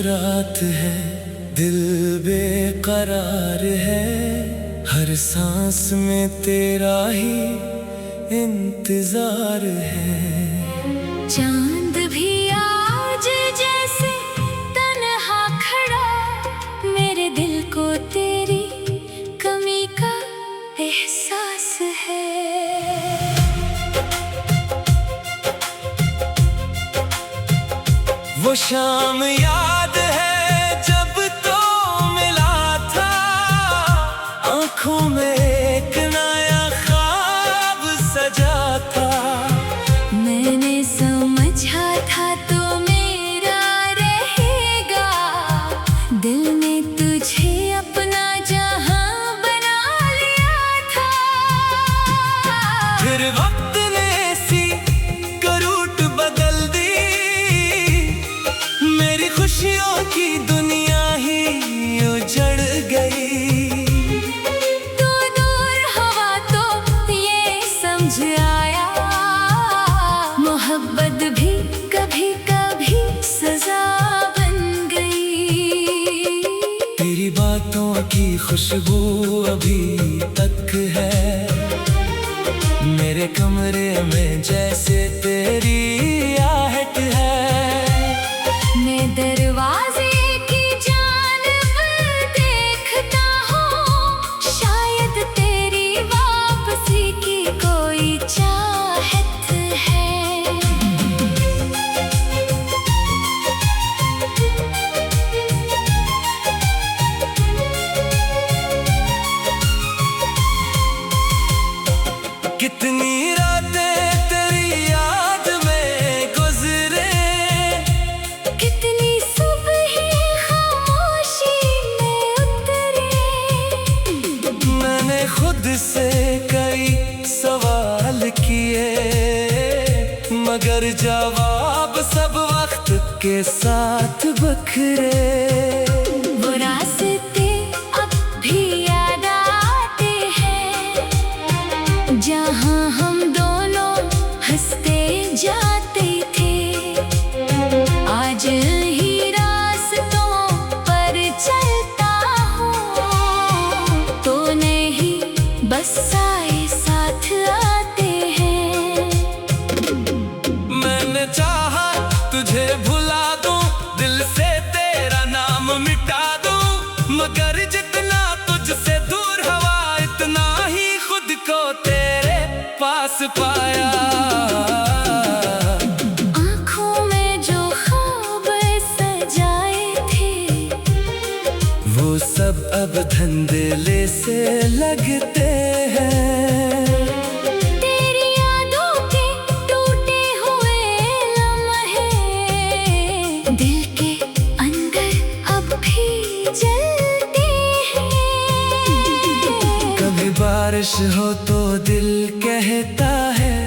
रात है, दिल बेकरार है, हर सांस में तेरा ही इंतजार है। चांद भी आज जैसे तन्हा खड़ा, मेरे दिल को तेरी कमी का एहसास है। वो शाम याद है जब तो मिला था, आंखों में एक नया ख्वाब सजा था। मैंने समझा था तो मेरा रहेगा, दिल ने तुझे अपना जहां बना लिया था। फिर वक्त ने सी करूट बदल दी, मेरी खुशियों की दुनिया ही उजड़ गई। तू दूर हवा तो ये समझ आया, मोहब्बत भी कभी कभी सजा बन गई। तेरी बातों की खुशबू अभी तक है मेरे कमरे में, जैसे तेरी आहट है। मैं दरवाजे की जानिब देखता हूँ, शायद तेरी वापसी की कोई चाहत है। कितनी रातें तेरी याद में गुजरे, कितनी सुबहें खामोशी में उतरे। मैंने खुद से कई सवाल किए, मगर जवाब सब वक्त के साथ बखरे। वो रास्ते अब भी याद आते हैं, जहाँ हम दोनों हंसते जाते थे। आज ही रास्तों पर चलता हूँ, तो नहीं बस आए साथ आते हैं। मैंने चाहा तुझे भुला दूं, दिल से तेरा नाम मिटा दूं, मगर जितना तुझसे दूर हवा, इतना ही खुद को तेरे पास पाया। आँखों में जो ख्वाब सजाए थे, वो सब अब धंधले से लगते हैं। तेरी यादों के टूटे हुए लम्हे, दिल के अंदर अब भी जलते हैं। कभी बारिश हो तो दिल कहता है,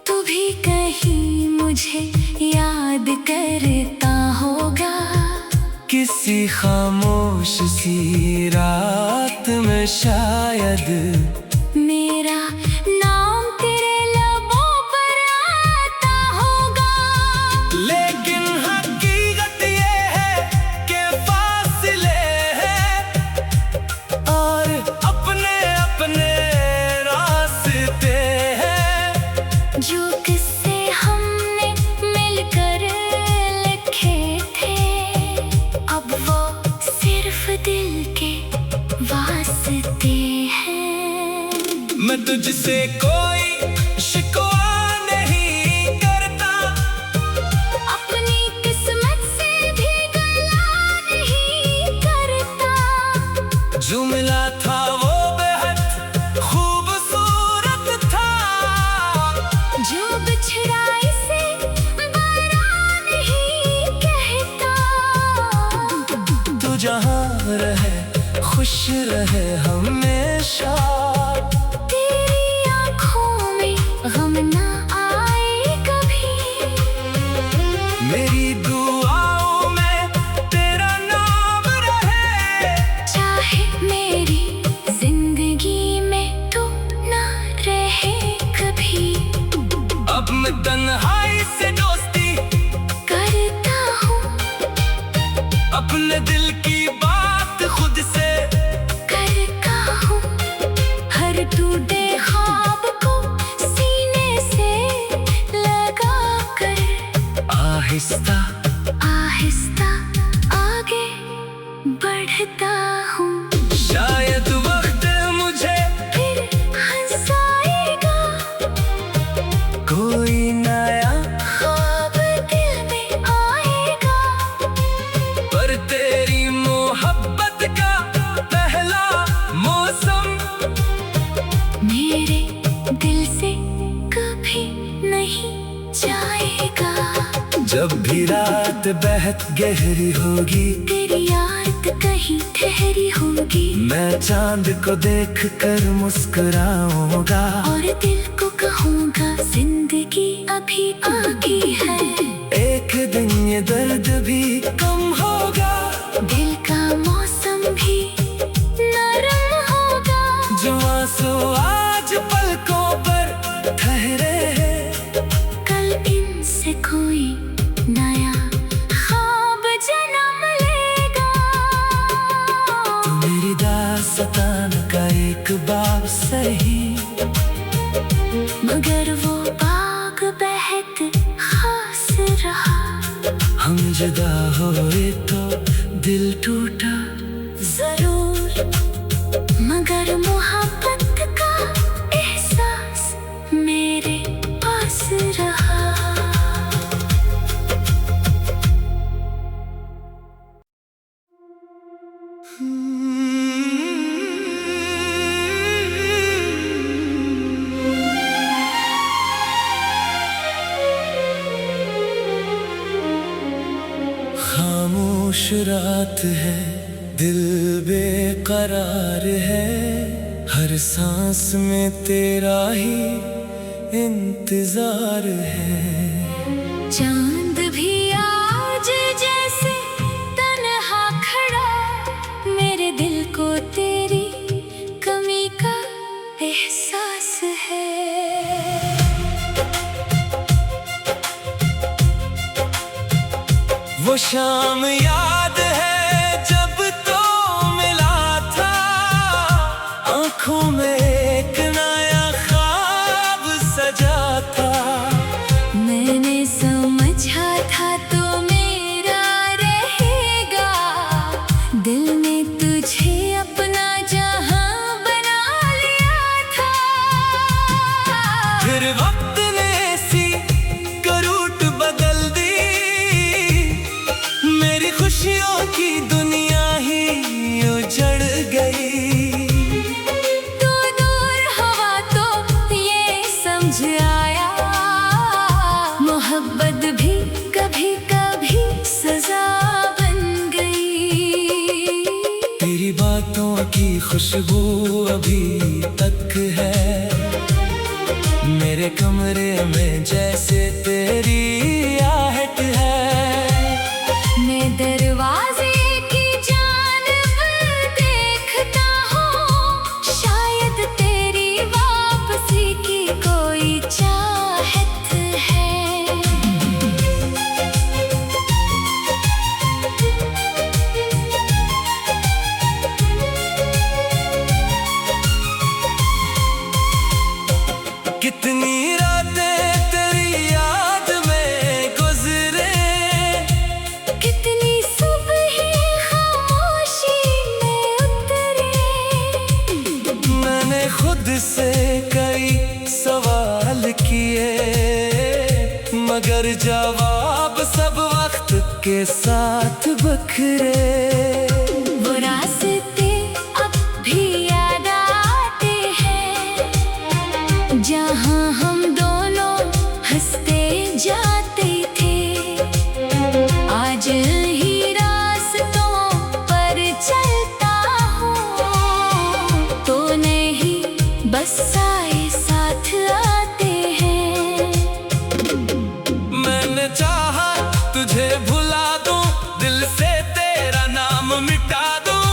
तू भी कहीं मुझे याद करता होगा। किसी खामोश सी रात में शायद मेरा नाम तेरे लबों पर आता होगा। लेकिन हकीकत ये है कि फासले हैं और अपने अपने रास्ते हैं। जो किस्से हमने मिलकर लिखे थे, अब वो सिर्फ दिल के वास्ते हैं। मैं तुझसे कोई शिकवा नहीं करता, अपनी किस्मत से भी गला नहीं करता। जो मिला था वो बेहद खूबसूरत था, जो बिछड़ा इसे बरा नहीं कहता। तू जहाँ रहे खुश रहे हमेशा, तेरी आँखों में गम ना आए कभी। मेरी दुआओं में तेरा नाम रहे, चाहे मेरी जिंदगी में तू ना रहे कभी। अब मैं तन्हाई से दोस्ती करता हूँ अपने दिल की बात खुद से करता हूँ हर टूटे ख्वाब को सीने से लगा कर। आहिस्ता आहिस्ता आगे बढ़ता हूँ। शायद वक्त मुझे फिर हंसाएगा, कोई नया ख्वाब दिल में आएगा। पर तेरी मोहब्बत का पहला मौसम मेरे दिल से कभी नहीं जाएगा। जब भी रात बेहद गहरी होगी, तेरी याद कहीं ठहरी होगी, मैं चांद को देख कर मुस्कुराऊंगा और दिल को कहूँगा जिंदगी अभी बाकी है। एक दिन ये दर्द भी कम होगा, दिल का मौसम भी नरम होगा। जो आंसू आज पलकों पर ठहरे हैं, कल इनसे कोई नया ख्वाब जन्म लेगा। तू मेरी दास्तान का एक बाब सही, मगर वो बाग बेहद खास रहा। हम जुदा हुए तो दिल टूटा जरूर, मगर मोहब्बत का एहसास मेरे पास रहा। खामोश रात है, दिल बेकरार है, हर सांस में तेरा ही इंतजार है। चांद भी आज जैसे तन्हा खड़ा, मेरे दिल को तेरी कमी का एहसास है। वो शाम याद है जब तो मिला था, आंखों में एक नया ख्वाब सजा था। मैंने समझा था तो मेरा रहेगा, दिल ने तुझे अपना जहां बना लिया था। फिर वक्त ने सी करूट बदल दी, मेरी खुशियों की दुनिया ही उजड़ गई। तू दूर हवा तो ये समझ आया, मोहब्बत भी कभी कभी सजा बन गई। तेरी बातों की खुशबू अभी तक है मेरे कमरे में, जैसे तेरी आहट है। मैं दरवाजे की जानिब देखता हूँ, शायद तेरी वापसी की कोई चाहत है। कितनी रातें तेरी याद में गुजरे, कितनी सुबहें खामोशी में उतरे। मैंने खुद से कई सवाल किए, मगर जवाब सब वक्त के साथ बखरे। वो रास्ते अब भी याद आते हैं, जहाँ हम दोनों हंसते जाते थे। आज ही रास्तों पर चलता हूँ, तो नहीं बस आए साथ आते हैं। मैंने चाहा तुझे भुला दूं, दिल से तेरा नाम मिटा दूं,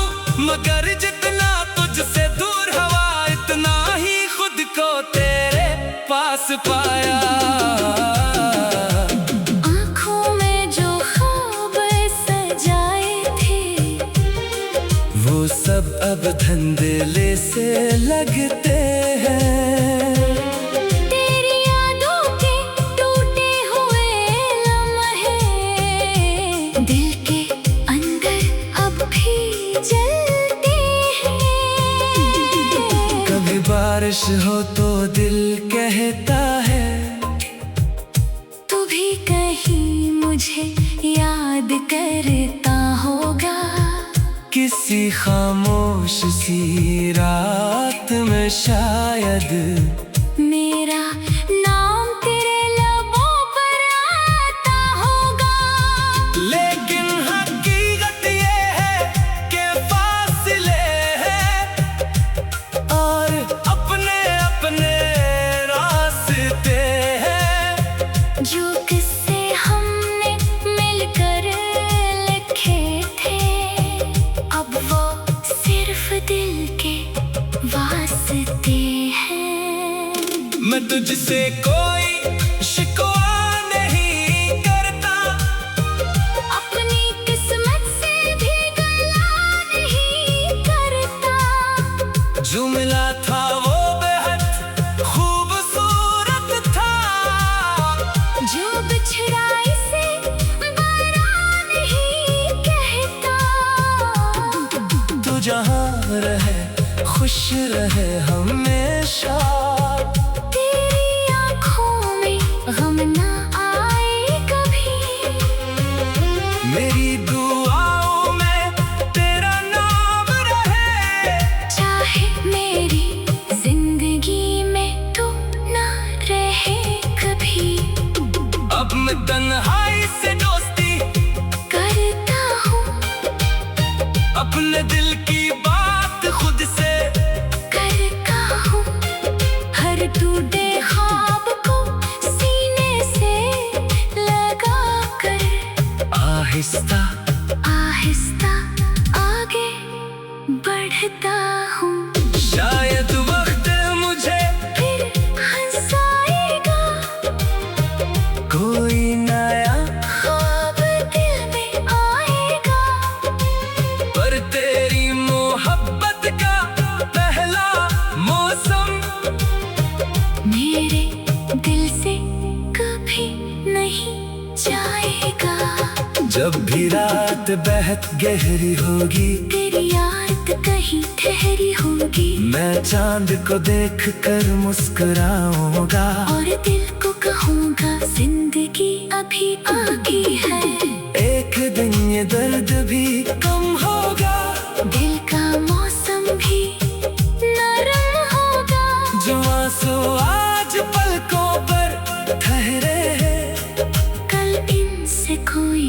मगर जितना तुझसे दूर हवा, इतना ही खुद को तेरे पास पाया। आँखों में जो ख्वाब सजाए थे, सब धंधले से लगते हैं। तेरी यादों के टूटे हुए लम्हे दिल के अंदर अब भी जलते हैं। कभी बारिश हो तो दिल कहता है तू भी कहीं मुझे याद करता होगा। किसी खामोश सी रात में शायद मेरा नाम तेरे लबों पर आता होगा। लेकिन हकीकत ये है कि फासले हैं और अपने अपने रास्ते हैं। जो किस्से हमने मिलकर लिखे थे अब वो सिर्फ दिल के वास्ते हैं। मैं तुझसे कोई शिकवा नहीं करता, अपनी किस्मत से भी गला नहीं करता। जो मिला था वो बेहद खूबसूरत था, जो बिछड़ा इसे बरा नहीं कहता। तू जहाँ रहे खुश रहे हमेशा। तेरी आँखों में गम ना आए कभी। मेरी दुआओं में तेरा नाम रहे, चाहे मेरी जिंदगी में तू ना रहे कभी। अब मैं तन्हाई से दोस्ती करता हूँ अपने दिल की बात खुद से करता हूँ। हर टूटे ख्वाब को सीने से लगा कर आहिस्ता आहिस्ता आगे बढ़ता हूँ। शायद वक्त मुझे फिर हंसाएगा, कोई नया ख्वाब दिल में आएगा। पर तेरी मोहब्बत का पहला मौसम मेरे दिल से कभी नहीं जाएगा। जब भी रात बेहद गहरी होगी, तेरी याद कहीं ठहरी होगी। मैं चांद को देख कर मुस्कुराऊंगा और दिल को कहूँगा जिंदगी अभी बाकी है। एक दिन ये दर्द भी कम होगा, दिल का मौसम भी नरम होगा। जो आंसू आज पलकों पर ठहरे हैं, कल इनसे कोई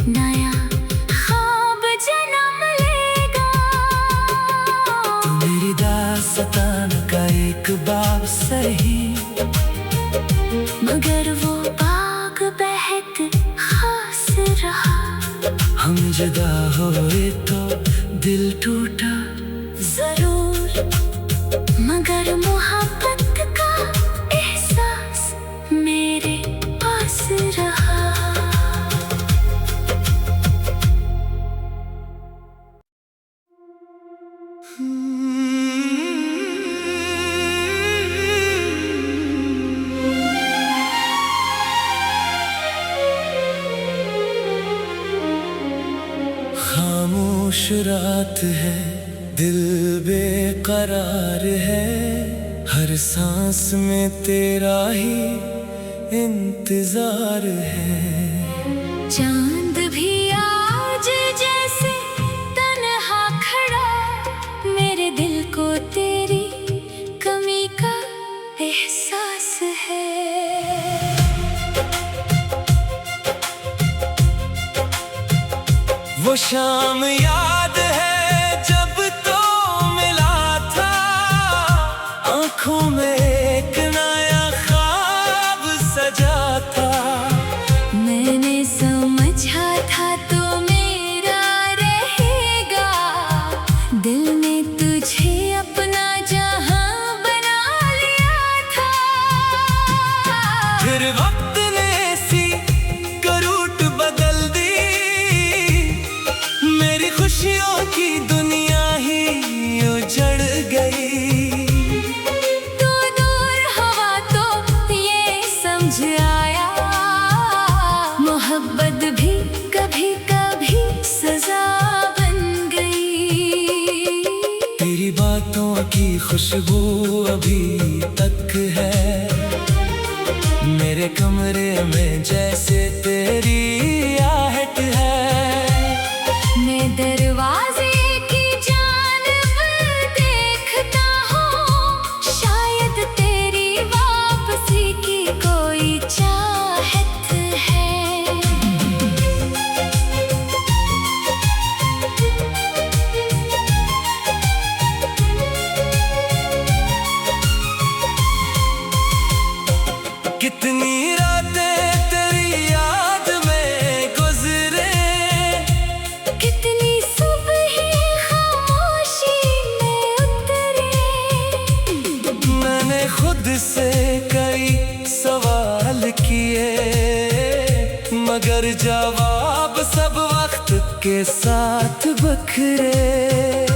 नया ख्वाब जन्म लेगा। तो मेरी दास्तान का एक बाब सही, मगर वो बाग बेहद खास रहा। हम जुदा हुए तो दिल टूटा जरूर, मगर मोहब्बत का एहसास मेरे पास रहा। खामोश रात है, दिल बेकरार है, हर सांस में तेरा ही इंतजार है। चांद भी आज जैसे तन्हा खड़ा, मेरे दिल को तेरी कमी का एहसास है। वो शाम याद है जब तो मिला था, आंखों में एक नया ख्वाब सजा था। मैंने समझा था तो मेरा रहेगा, दिल ने तुझे अपना जहां बना लिया था। फिर वक्त ने सी करूट बदल दी, मेरी खुशियों की खुशबू अभी तक है मेरे कमरे में, जैसे तेरी आहट है। मैं दरवाजे की जानिब देखता हूँ, शायद तेरी वापसी की कोई चाहत है। कितनी रातें तेरी याद में गुजरे, कितनी सुबहें खामोशी में उतरे। मैंने खुद से कई सवाल किए, मगर जवाब सब वक्त के साथ बखरे।